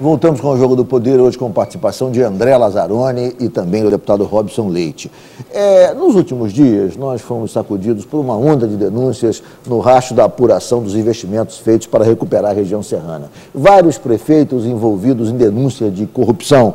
Voltamos com o Jogo do Poder, hoje com participação de André Lazzaroni e também do deputado Robson Leite. Nos últimos dias, nós fomos sacudidos por uma onda de denúncias no rastro da apuração dos investimentos feitos para recuperar a região serrana. Vários prefeitos envolvidos em denúncia de corrupção.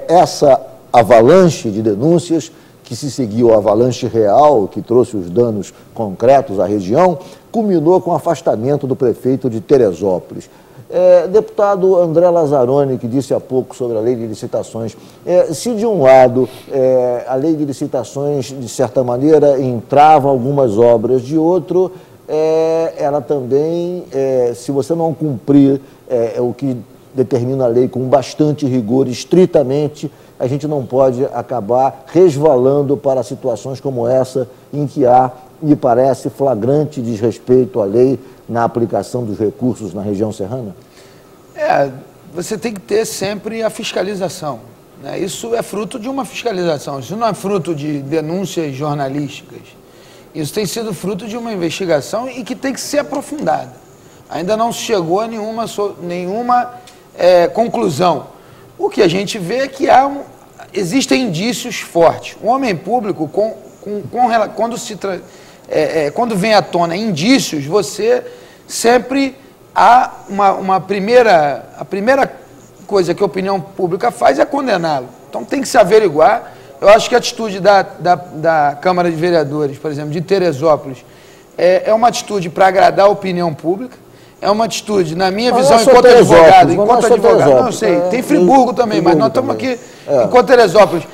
Essa avalanche de denúncias, que se seguiu a avalanche real, que trouxe os danos concretos à região, culminou com o afastamento do prefeito de Teresópolis. Deputado André Lazzaroni, que disse há pouco sobre a lei de licitações, se de um lado a lei de licitações, de certa maneira, entrava algumas obras, de outro, ela também, se você não cumprir o que determina a lei com bastante rigor, estritamente, a gente não pode acabar resvalando para situações como essa, em que há, me parece, flagrante desrespeito à lei na aplicação dos recursos na região serrana? Você tem que ter sempre a fiscalização, né? Isso é fruto de uma fiscalização, isso não é fruto de denúncias jornalísticas. Isso tem sido fruto de uma investigação e que tem que ser aprofundada. Ainda não se chegou a nenhuma conclusão. O que a gente vê é que existem indícios fortes. O homem público, quando vem à tona indícios, você sempre há a primeira coisa que a opinião pública faz é condená-lo. Então tem que se averiguar. Eu acho que a atitude da Câmara de Vereadores, por exemplo, de Teresópolis, é uma atitude para agradar a opinião pública. É uma atitude, na minha visão, enquanto advogado, não, eu sei, tem Friburgo também, mas nós estamos aqui, enquanto Teresópolis,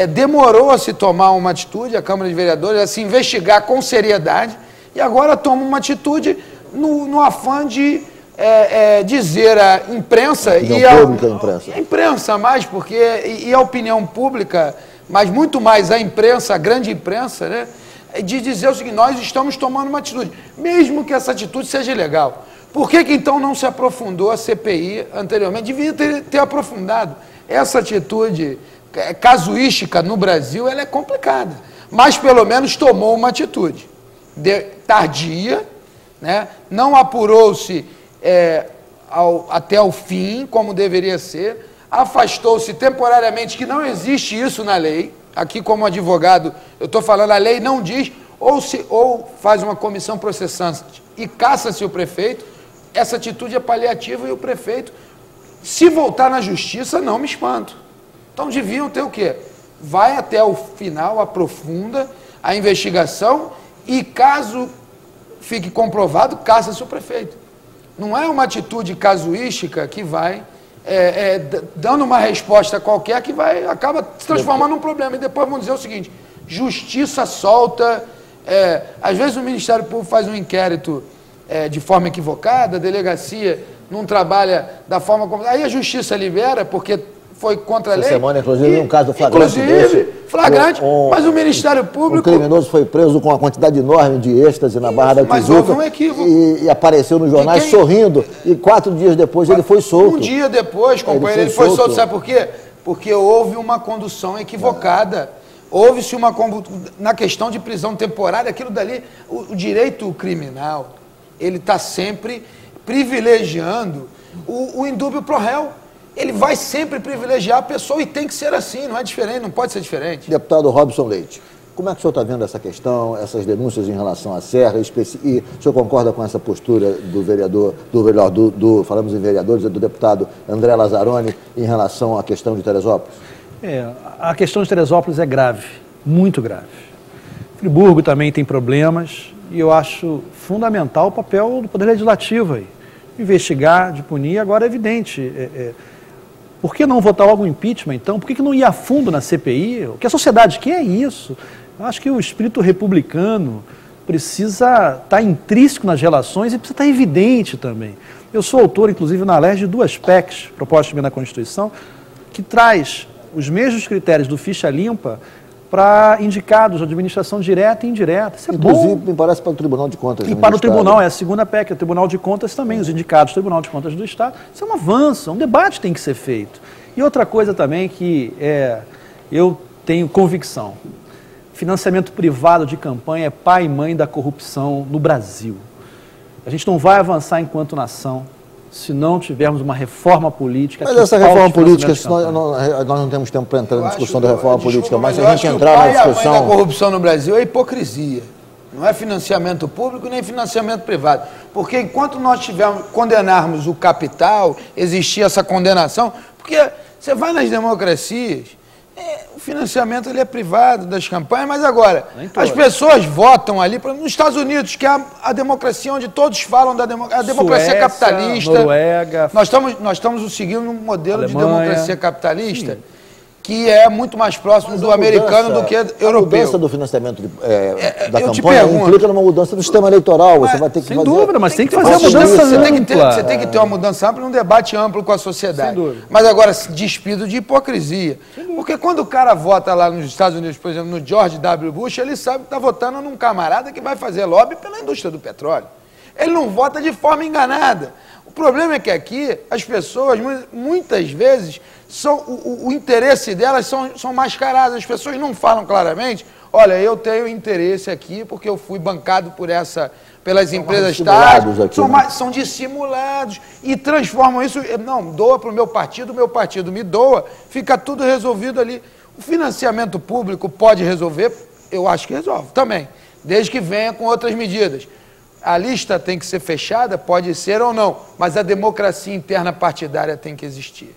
demorou a se tomar uma atitude, a Câmara de Vereadores, a se investigar com seriedade, e agora toma uma atitude no afã de dizer à imprensa, a imprensa mais, e a opinião pública, mas muito mais a imprensa, a grande imprensa, né, de dizer o seguinte: nós estamos tomando uma atitude, mesmo que essa atitude seja ilegal. Por que então não se aprofundou a CPI anteriormente? Devia ter aprofundado. Essa atitude casuística no Brasil, ela é complicada, mas pelo menos tomou uma atitude tardia, né? Não apurou-se até o fim, como deveria ser, afastou-se temporariamente, que não existe isso na lei. Aqui, como advogado, eu estou falando, a lei não diz, ou faz uma comissão processante e caça-se o prefeito. Essa atitude é paliativa e o prefeito, se voltar na justiça, não me espanto. Então deviam ter o quê? Vai até o final, aprofunda a investigação e, caso fique comprovado, caça-se o prefeito. Não é uma atitude casuística que vai dando uma resposta qualquer que acaba se transformando num problema. E depois vão dizer o seguinte: justiça solta. Às vezes o Ministério Público faz um inquérito de forma equivocada, a delegacia não trabalha da forma como... Aí a justiça libera, porque foi contra a lei. Essa semana, inclusive, um caso flagrante desse. Flagrante, mas o Ministério Público... O criminoso foi preso com uma quantidade enorme de êxtase na Barra da Tijuca. Mas houve um equívoco. E apareceu nos jornais sorrindo, e 4 dias depois ele foi solto. Um dia depois, companheiro, ele foi solto. Sabe por quê? Porque houve uma condução equivocada. Houve-se na questão de prisão temporária, aquilo dali, o direito criminal, ele está sempre privilegiando o indúbio pro réu. Ele vai sempre privilegiar a pessoa e tem que ser assim, não é diferente, não pode ser diferente. Deputado Robson Leite, como é que o senhor está vendo essa questão, essas denúncias em relação à Serra, e o senhor concorda com essa postura do vereador, falamos em vereadores, do deputado André Lazzaroni, em relação à questão de Teresópolis? A questão de Teresópolis é grave, muito grave. Friburgo também tem problemas e eu acho fundamental o papel do Poder Legislativo aí. Investigar, de punir, agora é evidente. Por que não votar logo o impeachment, então? Por que não ir a fundo na CPI? O que a sociedade quer é isso. Eu acho que o espírito republicano precisa estar intrínseco nas relações e precisa estar evidente também. Eu sou autor, inclusive, na LERJ, de 2 PECs, propostas na Constituição, que traz os mesmos critérios do ficha limpa para indicados de administração direta e indireta. Isso é inclusive, bom. Me parece para o Tribunal de Contas. E para o Tribunal, é a segunda PEC, o Tribunal de Contas também, os indicados do Tribunal de Contas do Estado. Isso é um avanço, um debate tem que ser feito. E outra coisa também que eu tenho convicção, financiamento privado de campanha é pai e mãe da corrupção no Brasil. A gente não vai avançar enquanto nação se não tivermos uma reforma política. Mas essa reforma política, nós não temos tempo para entrar na discussão da reforma política, mas se a gente entrar na discussão... A mãe da corrupção no Brasil é hipocrisia. Não é financiamento público nem financiamento privado. Porque enquanto nós condenarmos o capital, existir essa condenação, porque você vai nas democracias, o financiamento ele é privado das campanhas, mas agora, as pessoas votam ali, nos Estados Unidos, que é a democracia onde todos falam da democracia, a democracia Suécia, capitalista. Noruega, nós estamos seguindo um modelo Alemanha, de democracia capitalista, que é muito mais próximo do americano do que europeu. A mudança do financiamento da campanha implica numa mudança do sistema eleitoral. Você vai ter que sem dúvida, mas tem que fazer uma a mudança ampla. Você tem que ter uma mudança ampla e um debate amplo com a sociedade. Mas agora, despido de hipocrisia. Porque quando o cara vota lá nos Estados Unidos, por exemplo, no George W. Bush, ele sabe que está votando num camarada que vai fazer lobby pela indústria do petróleo. Ele não vota de forma enganada. O problema é que aqui as pessoas, muitas vezes, o interesse delas são mascarados. As pessoas não falam claramente, olha, eu tenho interesse aqui porque eu fui bancado pelas empresas tais. São dissimulados e transformam isso, não, doa para o meu partido me doa, fica tudo resolvido ali. O financiamento público pode resolver? Eu acho que resolve também, desde que venha com outras medidas. A lista tem que ser fechada, pode ser ou não, mas a democracia interna partidária tem que existir.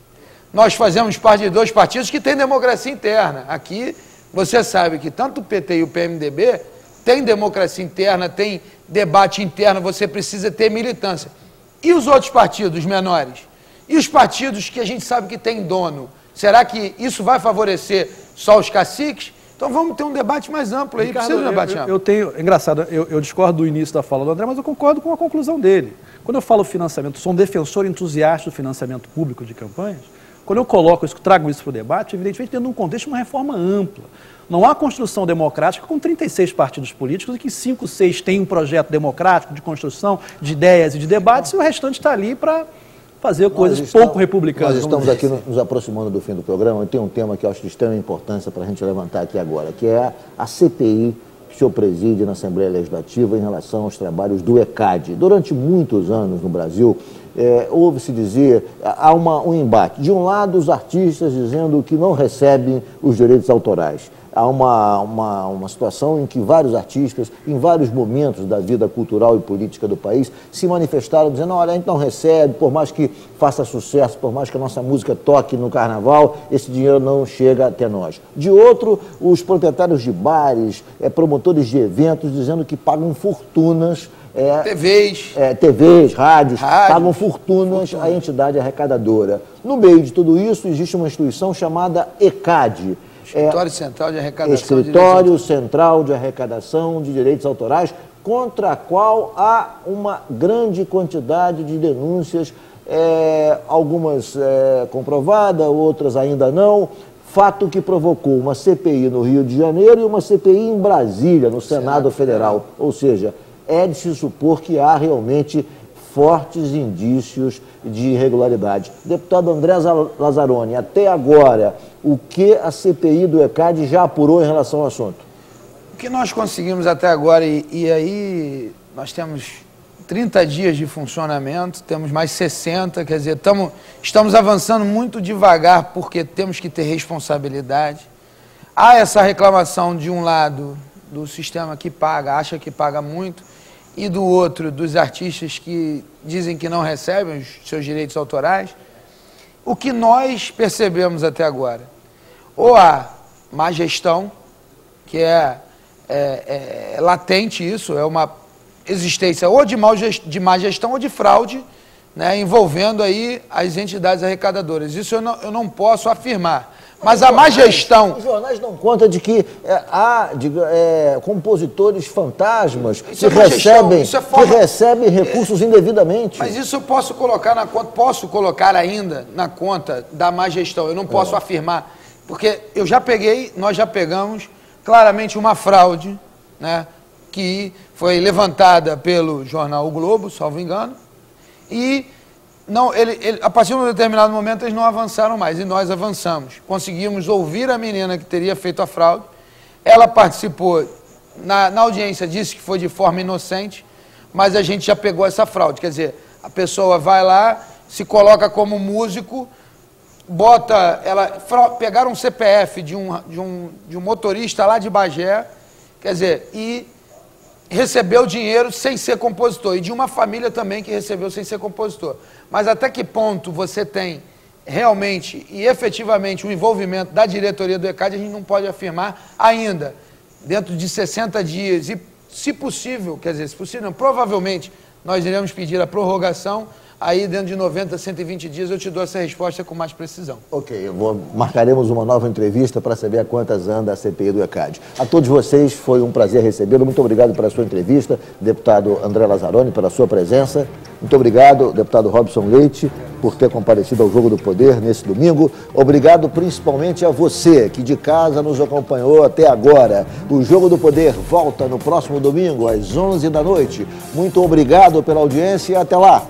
Nós fazemos parte de dois partidos que têm democracia interna. Aqui, você sabe que tanto o PT e o PMDB têm democracia interna, tem debate interno, você precisa ter militância. E os outros partidos menores? E os partidos que a gente sabe que tem dono? Será que isso vai favorecer só os caciques? Então vamos ter um debate mais amplo aí, Ricardo, precisa de um debate amplo. Engraçado, eu discordo do início da fala do André, mas eu concordo com a conclusão dele. Quando eu falo financiamento, sou um defensor entusiasta do financiamento público de campanhas, quando eu coloco isso, trago isso para o debate, evidentemente dentro de um contexto de uma reforma ampla. Não há construção democrática com 36 partidos políticos e que 5, 6 têm um projeto democrático de construção de ideias e de debates e o restante está ali para fazer coisas pouco republicanas. Nós estamos aqui nos aproximando do fim do programa e tem um tema que eu acho de extrema importância para a gente levantar aqui agora, que é a CPI que o senhor preside na Assembleia Legislativa em relação aos trabalhos do ECAD. Durante muitos anos no Brasil, ouve-se dizer, há um embate. De um lado, os artistas dizendo que não recebem os direitos autorais. Há uma situação em que vários artistas, em vários momentos da vida cultural e política do país, se manifestaram dizendo, olha, a gente não recebe, por mais que faça sucesso, por mais que a nossa música toque no carnaval, esse dinheiro não chega até nós. De outro, os proprietários de bares, promotores de eventos, dizendo que pagam fortunas, TVs, rádios, pagam fortunas à entidade arrecadadora. No meio de tudo isso, existe uma instituição chamada ECAD, Escritório Central de Arrecadação Escritório Central de Arrecadação de Direitos Autorais, contra a qual há uma grande quantidade de denúncias, algumas comprovadas, outras ainda não, fato que provocou uma CPI no Rio de Janeiro e uma CPI em Brasília, no Senado Federal. Ou seja, é de se supor que há realmente fortes indícios de irregularidade. Deputado André Lazzaroni, até agora, o que a CPI do ECAD já apurou em relação ao assunto? O que nós conseguimos até agora, e aí nós temos 30 dias de funcionamento, temos mais 60, quer dizer, estamos avançando muito devagar porque temos que ter responsabilidade. Há essa reclamação de um lado do sistema que paga, acha que paga muito, e do outro, dos artistas que dizem que não recebem os seus direitos autorais. O que nós percebemos até agora? Ou há má gestão, que é latente isso, é uma existência ou de má gestão ou de fraude, né, envolvendo aí as entidades arrecadadoras. Isso eu não posso afirmar. Mas a má gestão... Os jornais dão conta de que há compositores fantasmas que recebem recursos indevidamente. Mas isso eu posso colocar na conta, ainda na conta da má gestão. Eu não posso afirmar, porque nós já pegamos claramente uma fraude, né, que foi levantada pelo jornal O Globo, salvo engano, e... a partir de um determinado momento eles não avançaram mais e nós avançamos. Conseguimos ouvir a menina que teria feito a fraude, ela participou, na audiência disse que foi de forma inocente, mas a gente já pegou essa fraude. Quer dizer, A pessoa vai lá, se coloca como músico, pegaram um CPF de um motorista lá de Bagé, quer dizer, e recebeu dinheiro sem ser compositor, e de uma família também que recebeu sem ser compositor. Mas até que ponto você tem realmente e efetivamente o envolvimento da diretoria do ECAD, a gente não pode afirmar ainda, dentro de 60 dias, e se possível, quer dizer, se possível, não, provavelmente nós iremos pedir a prorrogação, aí dentro de 90, 120 dias eu te dou essa resposta com mais precisão. Ok, marcaremos uma nova entrevista para saber a quantas anda a CPI do ECAD. A todos vocês, foi um prazer recebê-lo. Muito obrigado pela sua entrevista, deputado André Lazzaroni, pela sua presença. Muito obrigado, deputado Robson Leite, por ter comparecido ao Jogo do Poder nesse domingo. Obrigado principalmente a você, que de casa nos acompanhou até agora. O Jogo do Poder volta no próximo domingo, às 11 da noite. Muito obrigado pela audiência e até lá.